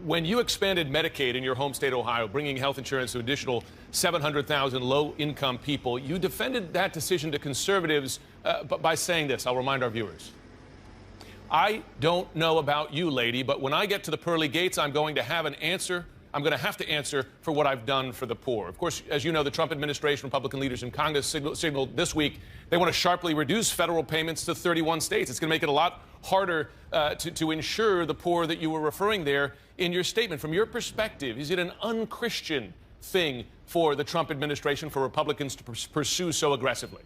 When you expanded Medicaid in your home state, Ohio, bringing health insurance to an additional 700,000 low-income people, you defended that decision to conservatives by saying this. I'll remind our viewers. I don't know about you, lady, but when I get to the pearly gates, I'm going to have an answer. I'm going to have to answer for what I've done for the poor. Of course, as you know, the Trump administration, Republican leaders in Congress signaled this week they want to sharply reduce federal payments to 31 states. It's going to make it a lot harder to insure the poor that you were referring there in your statement. From your perspective, is it an unchristian thing for the Trump administration, for Republicans to pursue so aggressively?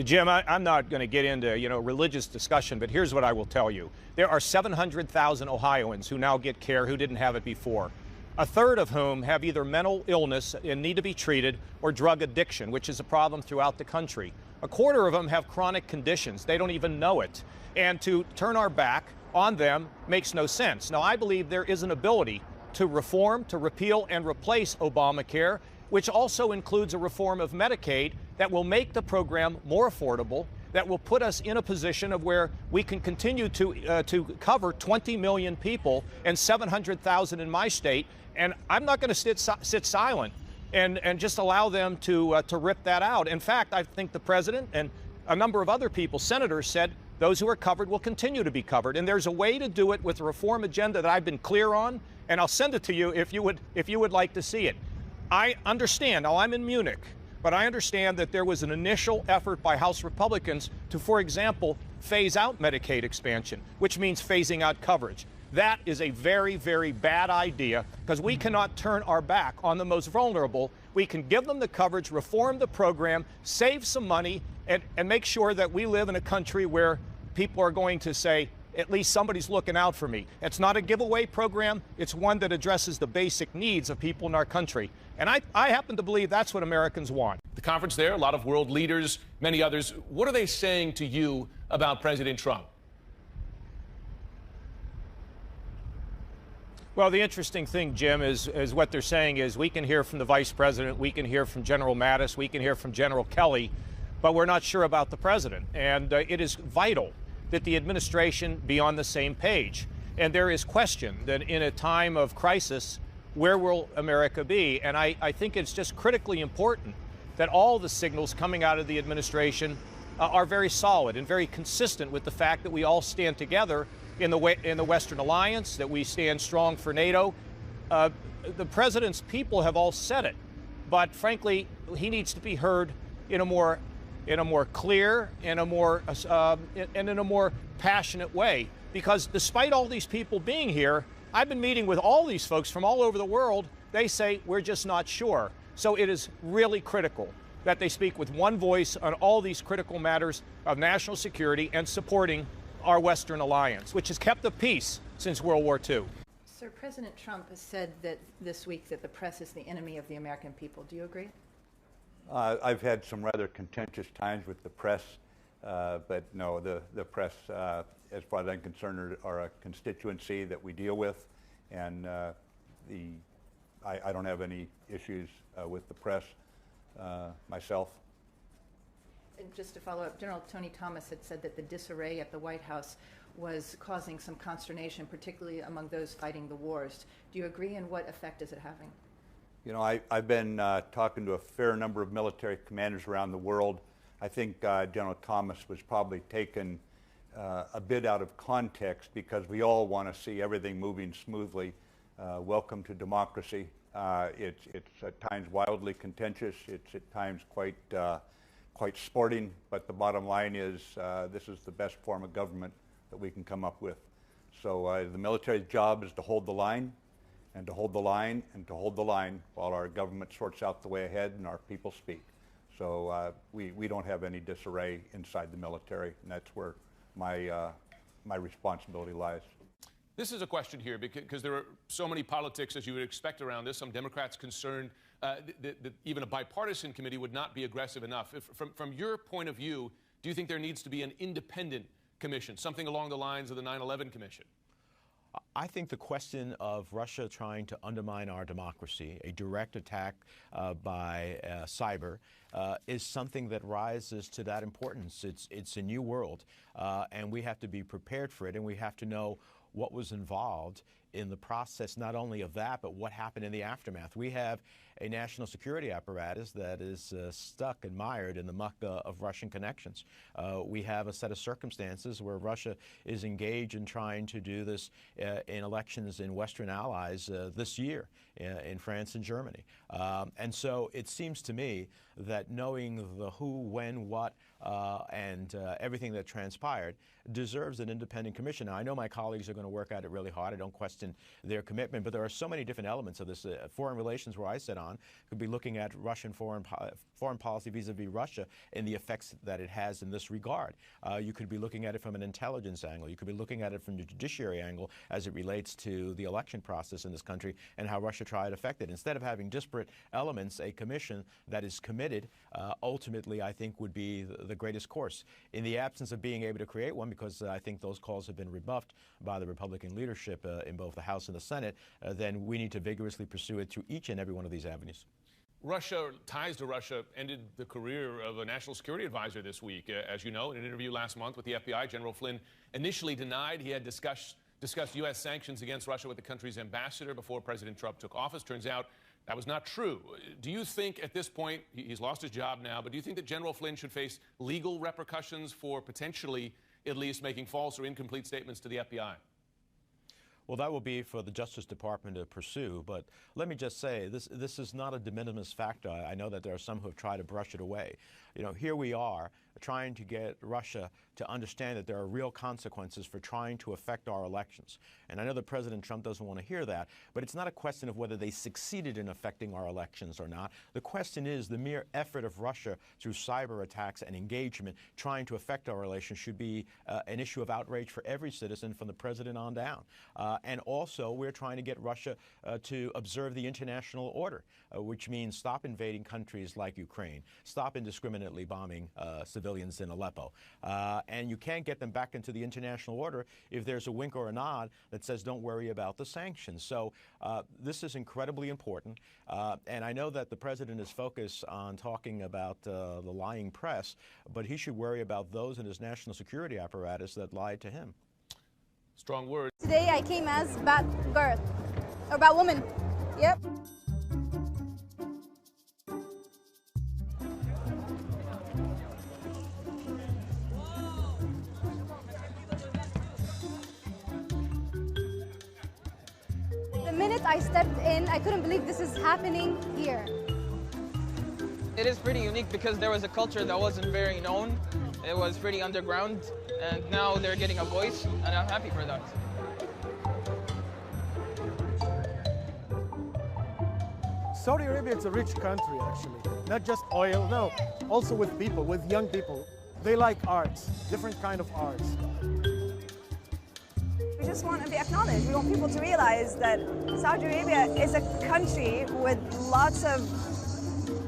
Jim, I'm not going to get into, religious discussion, but here's what I will tell you. There are 700,000 Ohioans who now get care who didn't have it before, a third of whom have either mental illness and need to be treated or drug addiction, which is a problem throughout the country. A quarter of them have chronic conditions. They don't even know it. And to turn our back on them makes no sense. Now, I believe there is an ability to reform, to repeal and replace Obamacare, which also includes a reform of Medicaid that will make the program more affordable, that will put us in a position of where we can continue to cover 20 million people and 700,000 in my state. And I'm not going to sit silent and just allow them to rip that out. In fact, I think the president and a number of other people, senators, said those who are covered will continue to be covered. And there's a way to do it with a reform agenda that I've been clear on, and I'll send it to you if you would like to see it. I understand, now I'm in Munich, but I understand that there was an initial effort by House Republicans to, for example, phase out Medicaid expansion, which means phasing out coverage. That is a very, very bad idea because we cannot turn our back on the most vulnerable. We can give them the coverage, reform the program, save some money, and make sure that we live in a country where people are going to say, at least somebody's looking out for me. It's not a giveaway program. It's one that addresses the basic needs of people in our country. And I happen to believe that's what Americans want. The conference there, a lot of world leaders, many others. What are they saying to you about President Trump? Well, the interesting thing, Jim, is what they're saying is we can hear from the vice president, we can hear from General Mattis, we can hear from General Kelly, but we're not sure about the president. And it is vital that the administration be on the same page. And there is question that in a time of crisis, where will America be? And I think it's just critically important that all the signals coming out of the administration are very solid and very consistent with the fact that we all stand together in the Western Alliance, that we stand strong for NATO. The president's people have all said it, but frankly, he needs to be heard in a more clear, in a more passionate way. Because despite all these people being here, I've been meeting with all these folks from all over the world. They say we're just not sure. So it is really critical that they speak with one voice on all these critical matters of national security and supporting our Western alliance, which has kept the peace since World War II. Sir, President Trump has said that this week that the press is the enemy of the American people. Do you agree? I've had some rather contentious times with the press, but no, the press, as far as I'm concerned, are a constituency that we deal with, and I don't have any issues with the press myself. And just to follow up, General Tony Thomas had said that the disarray at the White House was causing some consternation, particularly among those fighting the wars. Do you agree, and what effect is it having? You know, I've been talking to a fair number of military commanders around the world. I think General Thomas was probably taken a bit out of context because we all want to see everything moving smoothly. Welcome to democracy. It's at times wildly contentious. It's at times quite sporting, but the bottom line is this is the best form of government that we can come up with. So the military's job is to hold the line, and to hold the line, and to hold the line while our government sorts out the way ahead and our people speak. So we don't have any disarray inside the military, and that's where my responsibility lies. This is a question here because there are so many politics, as you would expect, around this. Some Democrats concerned that even a bipartisan committee would not be aggressive enough. From your point of view, do you think there needs to be an independent commission, something along the lines of the 9/11 Commission? I think the question of Russia trying to undermine our democracy, a direct attack by cyber, is something that rises to that importance. It's a new world, and we have to be prepared for it, and we have to know what was involved in the process, not only of that, but what happened in the aftermath. We have a national security apparatus that is stuck and mired in the muck of Russian connections. We have a set of circumstances where Russia is engaged in trying to do this in elections in Western allies this year in France and Germany. And so it seems to me that knowing the who, when, what, and everything that transpired deserves an independent commission. Now, I know my colleagues are going to work at it really hard. I don't question their commitment, but there are so many different elements of this. Foreign relations, where I sit on, could be looking at Russian foreign policy vis-a-vis Russia and the effects that it has in this regard. You could be looking at it from an intelligence angle. You could be looking at it from the judiciary angle as it relates to the election process in this country and how Russia tried to affect it. Instead of having disparate elements, a commission that is committed ultimately, I think, would be the greatest course. In the absence of being able to create one, because I think those calls have been rebuffed by the Republican leadership in both the House and the Senate, then we need to vigorously pursue it through each and every one of these avenues. Ties to Russia ended the career of a national security advisor this week. As you know, in an interview last month with the FBI, General Flynn initially denied he had discussed U.S. sanctions against Russia with the country's ambassador before President Trump took office. Turns out that was not true. Do you think at this point, he's lost his job now, but do you think that General Flynn should face legal repercussions for potentially at least making false or incomplete statements to the FBI? Well, that will be for the Justice Department to pursue, but let me just say, this is not a de minimis factor. I know that there are some who have tried to brush it away. You know, here we are trying to get Russia to understand that there are real consequences for trying to affect our elections. And I know that President Trump doesn't want to hear that, but it's not a question of whether they succeeded in affecting our elections or not. The question is the mere effort of Russia through cyber attacks and engagement trying to affect our relations should be an issue of outrage for every citizen from the president on down. And also, we're trying to get Russia to observe the international order, which means stop invading countries like Ukraine, stop indiscriminately bombing civilians in Aleppo. And you can't get them back into the international order if there's a wink or a nod that says don't worry about the sanctions. So this is incredibly important. And I know that the president is focused on talking about the lying press, but he should worry about those in his national security apparatus that lied to him. Strong words. Today I came as Batgirl, or Batwoman. Yep. The minute I stepped in, I couldn't believe this is happening here. It is pretty unique because there was a culture that wasn't very known. It was pretty underground, and now they're getting a voice, and I'm happy for that. Saudi Arabia is a rich country, actually. Not just oil, no. Also with people, with young people. They like arts, different kind of arts. We just want to be acknowledged. We want people to realize that Saudi Arabia is a country with lots of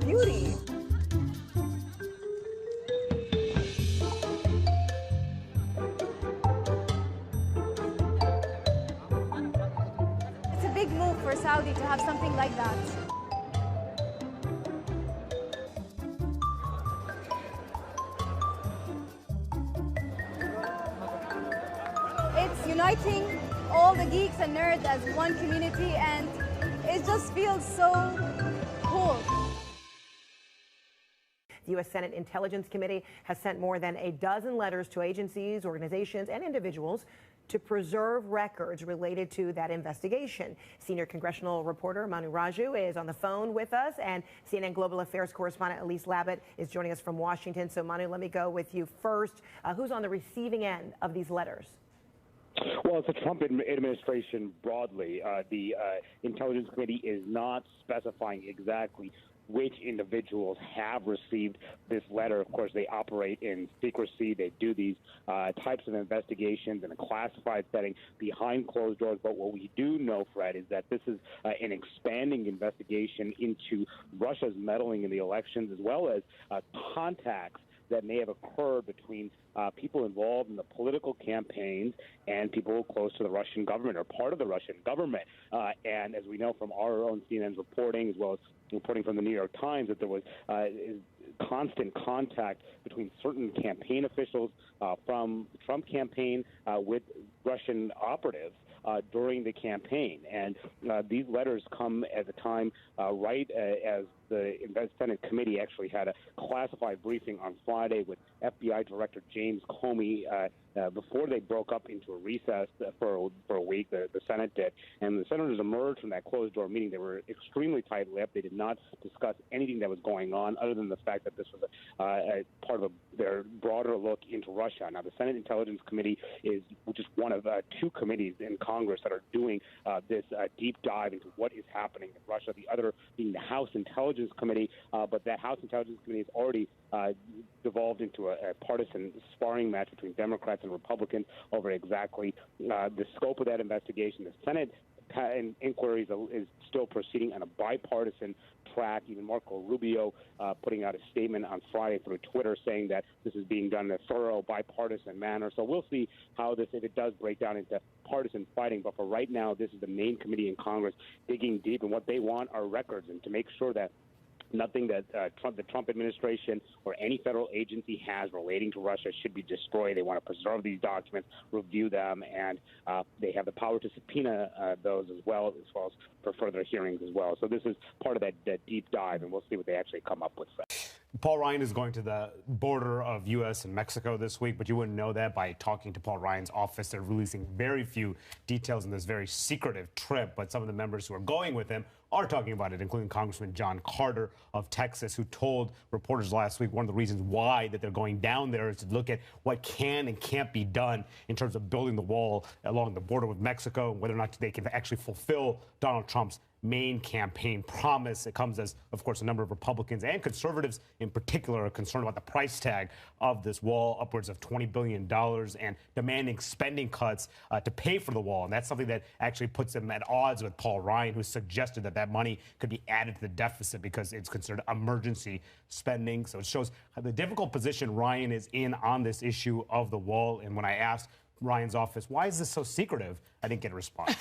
beauty. It's a big move for Saudi to have something like that. It's uniting all the geeks and nerds as one community, and it just feels so cool. The U.S. Senate Intelligence Committee has sent more than a dozen letters to agencies, organizations, and individuals to preserve records related to that investigation. Senior congressional reporter Manu Raju is on the phone with us, and CNN Global Affairs correspondent Elise Labott is joining us from Washington. So, Manu, let me go with you first. Who's on the receiving end of these letters? Well, it's the Trump administration broadly. The Intelligence Committee is not specifying exactly which individuals have received this letter. Of course, they operate in secrecy. They do these types of investigations in a classified setting behind closed doors. But what we do know, Fred, is that this is an expanding investigation into Russia's meddling in the elections, as well as contacts that may have occurred between people involved in the political campaigns and people close to the Russian government or part of the Russian government. And as we know from our own CNN's reporting, as well as reporting from the New York Times, that there was constant contact between certain campaign officials from the Trump campaign with Russian operatives during the campaign. And these letters come at a time right as the Senate committee actually had a classified briefing on Friday with FBI Director James Comey before they broke up into a recess for a week, the Senate did. And the senators emerged from that closed-door meeting. They were extremely tight-lipped. They did not discuss anything that was going on other than the fact that this was a part of their broader look into Russia. Now, the Senate Intelligence Committee is just one of two committees in Congress that are doing this deep dive into what is happening in Russia, the other being the House Intelligence Committee. But that House Intelligence Committee has already devolved into a partisan sparring match between Democrats and Republicans over exactly the scope of that investigation. The Senate inquiry is still proceeding on a bipartisan track. Even Marco Rubio putting out a statement on Friday through Twitter saying that this is being done in a thorough bipartisan manner. So we'll see how this, if it does break down into partisan fighting. But for right now, this is the main committee in Congress digging deep, and what they want are records, and to make sure that nothing that the Trump administration or any federal agency has relating to Russia should be destroyed. They want to preserve these documents, review them, and they have the power to subpoena those as well as for further hearings as well. So this is part of that deep dive, and we'll see what they actually come up with. Paul Ryan is going to the border of U.S. and Mexico this week, but you wouldn't know that by talking to Paul Ryan's office. They're releasing very few details in this very secretive trip, but some of the members who are going with him are talking about it, including Congressman John Carter of Texas, who told reporters last week one of the reasons why that they're going down there is to look at what can and can't be done in terms of building the wall along the border with Mexico, and whether or not they can actually fulfill Donald Trump's main campaign promise. It comes as, of course, a number of Republicans and conservatives in particular are concerned about the price tag of this wall, upwards of $20 billion, and demanding spending cuts to pay for the wall. And that's something that actually puts them at odds with Paul Ryan, who suggested that money could be added to the deficit because it's considered emergency spending. So it shows the difficult position Ryan is in on this issue of the wall. And when I asked Ryan's office, why is this so secretive, I didn't get a response.